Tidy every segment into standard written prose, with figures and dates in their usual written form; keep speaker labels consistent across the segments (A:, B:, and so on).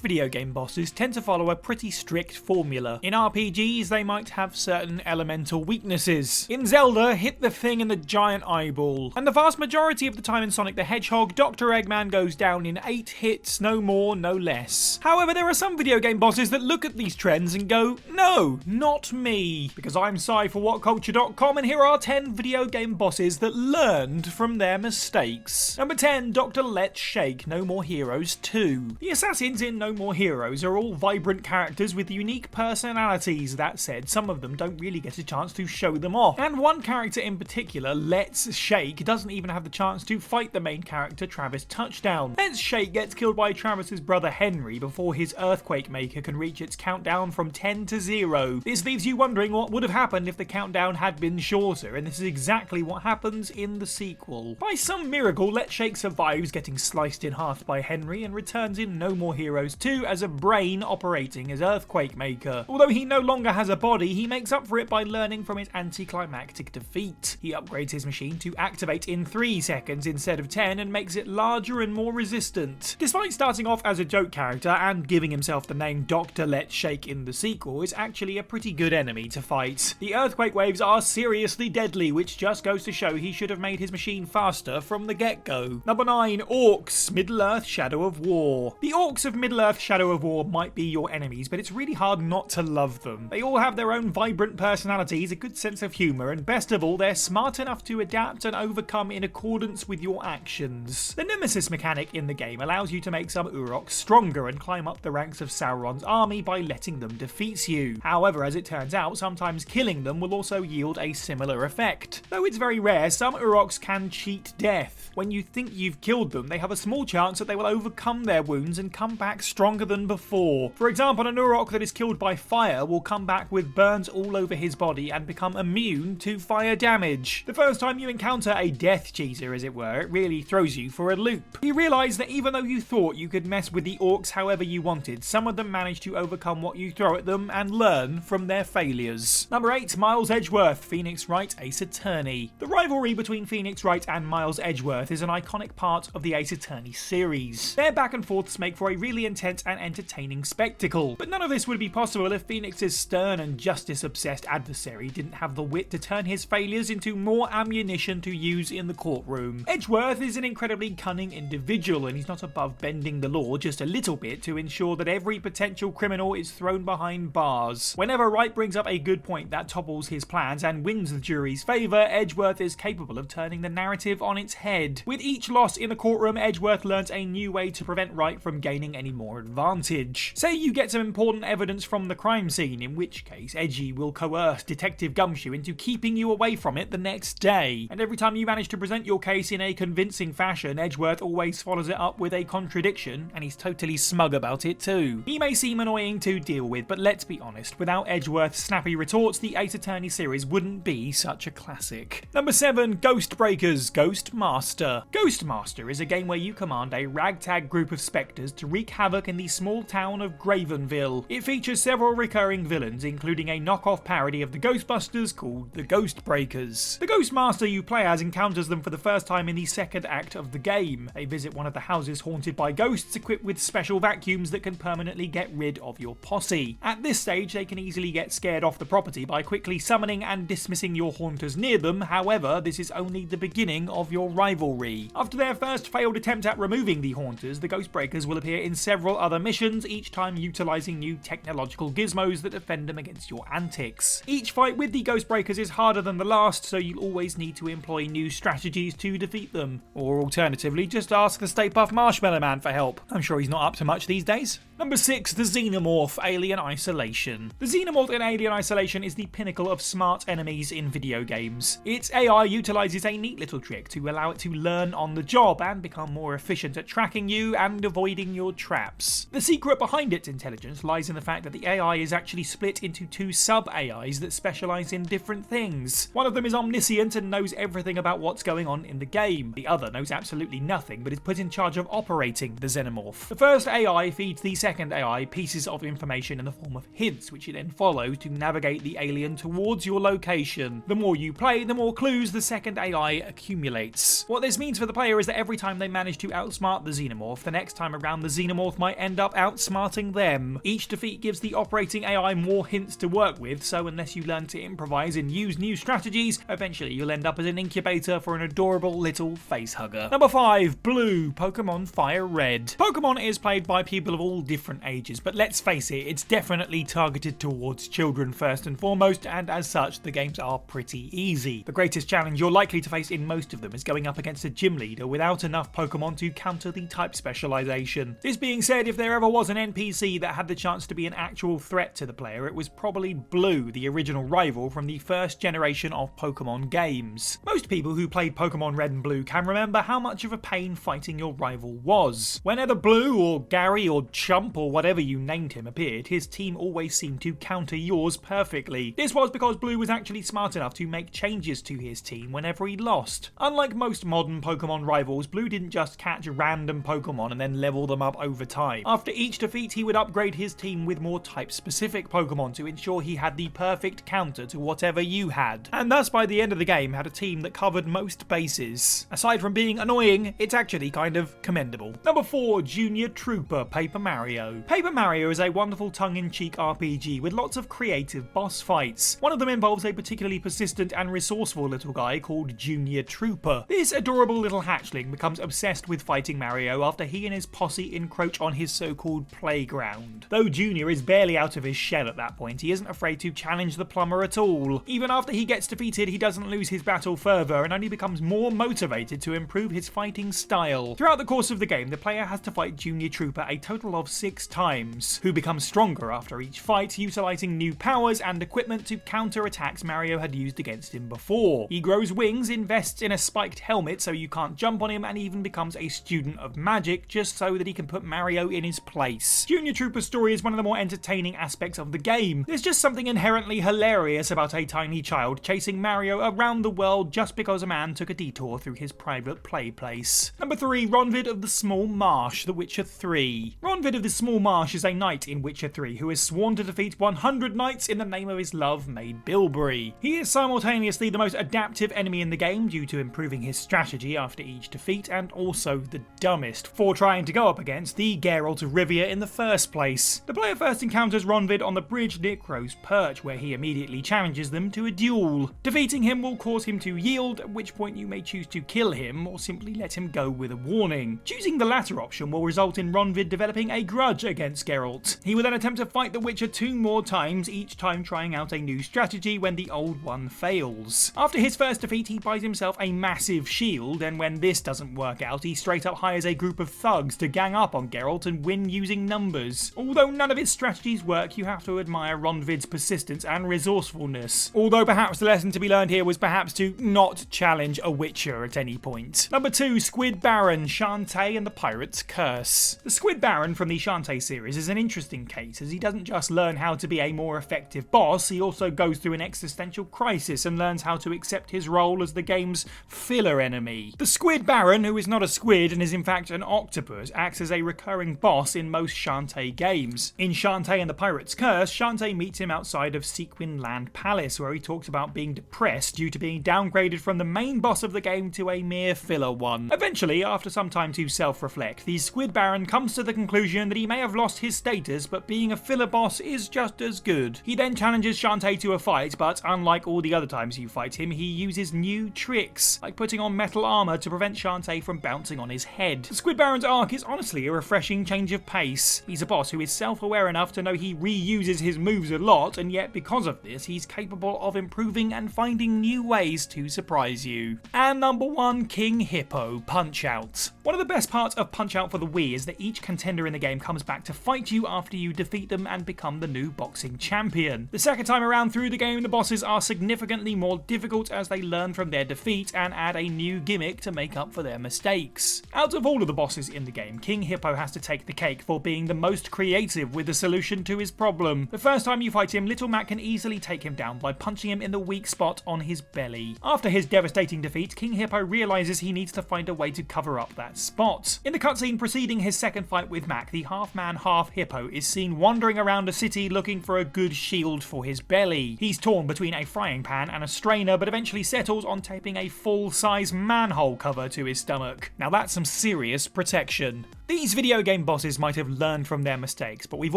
A: Most video game bosses tend to follow a pretty strict formula. In RPGs, they might have certain elemental weaknesses. In Zelda, hit the thing in the giant eyeball. And the vast majority of the time in Sonic the Hedgehog, Dr. Eggman goes down in 8 hits, no more, no less. However, there are some video game bosses that look at these trends and go, no, not me. Because I'm Sai for WhatCulture.com, and here are 10 video game bosses that learned from their mistakes. Number 10, Dr. Let's Shake, No More Heroes 2. The assassins in No More Heroes are all vibrant characters with unique personalities. That said, some of them don't really get a chance to show them off. And one character in particular, Let's Shake, doesn't even have the chance to fight the main character, Travis Touchdown. Let's Shake gets killed by Travis's brother Henry before his Earthquake Maker can reach its countdown from 10 to 0. This leaves you wondering what would have happened if the countdown had been shorter, and this is exactly what happens in the sequel. By some miracle, Let's Shake survives getting sliced in half by Henry and returns in No More Heroes 2 as a brain operating as Earthquake Maker. Although he no longer has a body, he makes up for it by learning from his anticlimactic defeat. He upgrades his machine to activate in 3 seconds instead of 10 and makes it larger and more resistant. Despite starting off as a joke character and giving himself the name Dr. Let's Shake in the sequel, is actually a pretty good enemy to fight. The earthquake waves are seriously deadly, which just goes to show he should have made his machine faster from the get-go. Number 9, Orcs, Middle-earth Shadow of War. The Orcs of Middle-earth Shadow of War might be your enemies, but it's really hard not to love them. They all have their own vibrant personalities, a good sense of humour, and best of all, they're smart enough to adapt and overcome in accordance with your actions. The Nemesis mechanic in the game allows you to make some Uroks stronger and climb up the ranks of Sauron's army by letting them defeat you. However, as it turns out, sometimes killing them will also yield a similar effect. Though it's very rare, some Uroks can cheat death. When you think you've killed them, they have a small chance that they will overcome their wounds and come back stronger than before. For example, an Urok that is killed by fire will come back with burns all over his body and become immune to fire damage. The first time you encounter a death cheater, as it were, it really throws you for a loop. You realise that even though you thought you could mess with the Orcs however you wanted, some of them manage to overcome what you throw at them and learn from their failures. Number 8, Miles Edgeworth, Phoenix Wright Ace Attorney. The rivalry between Phoenix Wright and Miles Edgeworth is an iconic part of the Ace Attorney series. Their back and forths make for a really intense and entertaining spectacle, but none of this would be possible if Phoenix's stern and justice-obsessed adversary didn't have the wit to turn his failures into more ammunition to use in the courtroom. Edgeworth is an incredibly cunning individual, and he's not above bending the law just a little bit to ensure that every potential criminal is thrown behind bars. Whenever Wright brings up a good point that topples his plans and wins the jury's favour, Edgeworth is capable of turning the narrative on its head. With each loss in the courtroom, Edgeworth learns a new way to prevent Wright from gaining any more advantage. Say you get some important evidence from the crime scene, in which case Edgy will coerce Detective Gumshoe into keeping you away from it the next day. And every time you manage to present your case in a convincing fashion, Edgeworth always follows it up with a contradiction, and he's totally smug about it too. He may seem annoying to deal with, but let's be honest, without Edgeworth's snappy retorts, the Ace Attorney series wouldn't be such a classic. Number 7, Ghost Breakers, Ghost Master. Ghost Master is a game where you command a ragtag group of spectres to wreak havoc in the small town of Gravenville. It features several recurring villains, including a knockoff parody of the Ghostbusters called the Ghost Breakers. The Ghost Master you play as encounters them for the first time in the second act of the game. They visit one of the houses haunted by ghosts equipped with special vacuums that can permanently get rid of your posse. At this stage, they can easily get scared off the property by quickly summoning and dismissing your haunters near them. However, this is only the beginning of your rivalry. After their first failed attempt at removing the haunters, the Ghost Breakers will appear in several other missions, each time utilising new technological gizmos that defend them against your antics. Each fight with the Ghost Breakers is harder than the last, so you'll always need to employ new strategies to defeat them. Or alternatively, just ask the Stay Puft Marshmallow Man for help. I'm sure he's not up to much these days. Number 6, the Xenomorph, Alien Isolation. The Xenomorph in Alien Isolation is the pinnacle of smart enemies in video games. Its AI utilises a neat little trick to allow it to learn on the job and become more efficient at tracking you and avoiding your traps. The secret behind its intelligence lies in the fact that the AI is actually split into 2 sub-AIs that specialise in different things. One of them is omniscient and knows everything about what's going on in the game. The other knows absolutely nothing but is put in charge of operating the Xenomorph. The first AI feeds the second AI pieces of information in the form of hints, which you then follow to navigate the alien towards your location. The more you play, the more clues the second AI accumulates. What this means for the player is that every time they manage to outsmart the Xenomorph, the next time around the Xenomorph might might end up outsmarting them. Each defeat gives the operating AI more hints to work with, so unless you learn to improvise and use new strategies, eventually you'll end up as an incubator for an adorable little facehugger. Number 5, Blue, Pokemon Fire Red. Pokemon is played by people of all different ages, but let's face it, it's definitely targeted towards children first and foremost, and as such, the games are pretty easy. The greatest challenge you're likely to face in most of them is going up against a gym leader without enough Pokemon to counter the type specialization. This being said, if there ever was an NPC that had the chance to be an actual threat to the player, it was probably Blue, the original rival from the first generation of Pokemon games. Most people who played Pokemon Red and Blue can remember how much of a pain fighting your rival was. Whenever Blue or Gary or Chump or whatever you named him appeared, his team always seemed to counter yours perfectly. This was because Blue was actually smart enough to make changes to his team whenever he lost. Unlike most modern Pokemon rivals, Blue didn't just catch random Pokemon and then level them up over time. After each defeat, he would upgrade his team with more type-specific Pokemon to ensure he had the perfect counter to whatever you had. And thus, by the end of the game, had a team that covered most bases. Aside from being annoying, it's actually kind of commendable. Number 4, Junior Trooper, Paper Mario. Paper Mario is a wonderful tongue-in-cheek RPG with lots of creative boss fights. One of them involves a particularly persistent and resourceful little guy called Junior Trooper. This adorable little hatchling becomes obsessed with fighting Mario after he and his posse encroach on his so-called playground. Though Junior is barely out of his shell at that point, he isn't afraid to challenge the plumber at all. Even after he gets defeated, he doesn't lose his battle further and only becomes more motivated to improve his fighting style. Throughout the course of the game, the player has to fight Junior Trooper a total of 6 times, who becomes stronger after each fight, utilizing new powers and equipment to counter attacks Mario had used against him before. He grows wings, invests in a spiked helmet so you can't jump on him, and even becomes a student of magic just so that he can put Mario in his place. Junior Trooper's story is one of the more entertaining aspects of the game. There's just something inherently hilarious about a tiny child chasing Mario around the world just because a man took a detour through his private play place. Number 3, Ronvid of the Small Marsh, The Witcher 3. Ronvid of the Small Marsh is a knight in Witcher 3 who is sworn to defeat 100 knights in the name of his love, Maid Bilberry. He is simultaneously the most adaptive enemy in the game due to improving his strategy after each defeat, and also the dumbest for trying to go up against the Geralt of Rivia in the first place. The player first encounters Ronvid on the bridge near Crow's Perch, where he immediately challenges them to a duel. Defeating him will cause him to yield, at which point you may choose to kill him or simply let him go with a warning. Choosing the latter option will result in Ronvid developing a grudge against Geralt. He will then attempt to fight the Witcher 2 more times, each time trying out a new strategy when the old one fails. After his first defeat, he buys himself a massive shield, and when this doesn't work out, he straight up hires a group of thugs to gang up on Geralt and win using numbers. Although none of his strategies work, you have to admire Ronvid's persistence and resourcefulness. Although perhaps the lesson to be learned here was perhaps to not challenge a Witcher at any point. Number 2, Squid Baron, Shantae and the Pirate's Curse. The Squid Baron from the Shantae series is an interesting case, as he doesn't just learn how to be a more effective boss, he also goes through an existential crisis and learns how to accept his role as the game's filler enemy. The Squid Baron, who is not a squid and is in fact an octopus, acts as a recurring boss in most Shantae games. In Shantae and the Pirate's Curse, Shantae meets him outside of Sequin Land Palace, where he talks about being depressed due to being downgraded from the main boss of the game to a mere filler one. Eventually, after some time to self-reflect, the Squid Baron comes to the conclusion that he may have lost his status, but being a filler boss is just as good. He then challenges Shantae to a fight, but unlike all the other times you fight him, he uses new tricks, like putting on metal armor to prevent Shantae from bouncing on his head. The Squid Baron's arc is honestly a refreshing change of pace. He's a boss who is self-aware enough to know he reuses his moves a lot, and yet because of this, he's capable of improving and finding new ways to surprise you. And number 1, King Hippo, Punch-Out. One of the best parts of Punch-Out for the Wii is that each contender in the game comes back to fight you after you defeat them and become the new boxing champion. The second time around through the game, the bosses are significantly more difficult as they learn from their defeat and add a new gimmick to make up for their mistakes. Out of all of the bosses in the game, King Hippo has to take the cake for being the most creative with the solution to his problem. The first time you fight him, Little Mac can easily take him down by punching him in the weak spot on his belly. After his devastating defeat, King Hippo realizes he needs to find a way to cover up that spot. In the cutscene preceding his second fight with Mac, the half-man, half-hippo is seen wandering around a city looking for a good shield for his belly. He's torn between a frying pan and a strainer, but eventually settles on taping a full-size manhole cover to his stomach. Now that's some serious protection. These video game bosses might have learned from their mistakes, but we've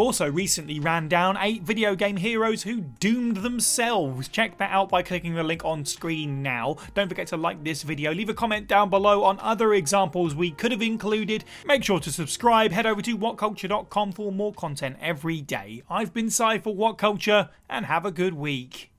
A: also recently ran down 8 video game heroes who doomed themselves. Check that out by clicking the link on screen now. Don't forget to like this video, leave a comment down below on other examples we could have included. Make sure to subscribe, head over to WhatCulture.com for more content every day. I've been Si for WhatCulture, and have a good week.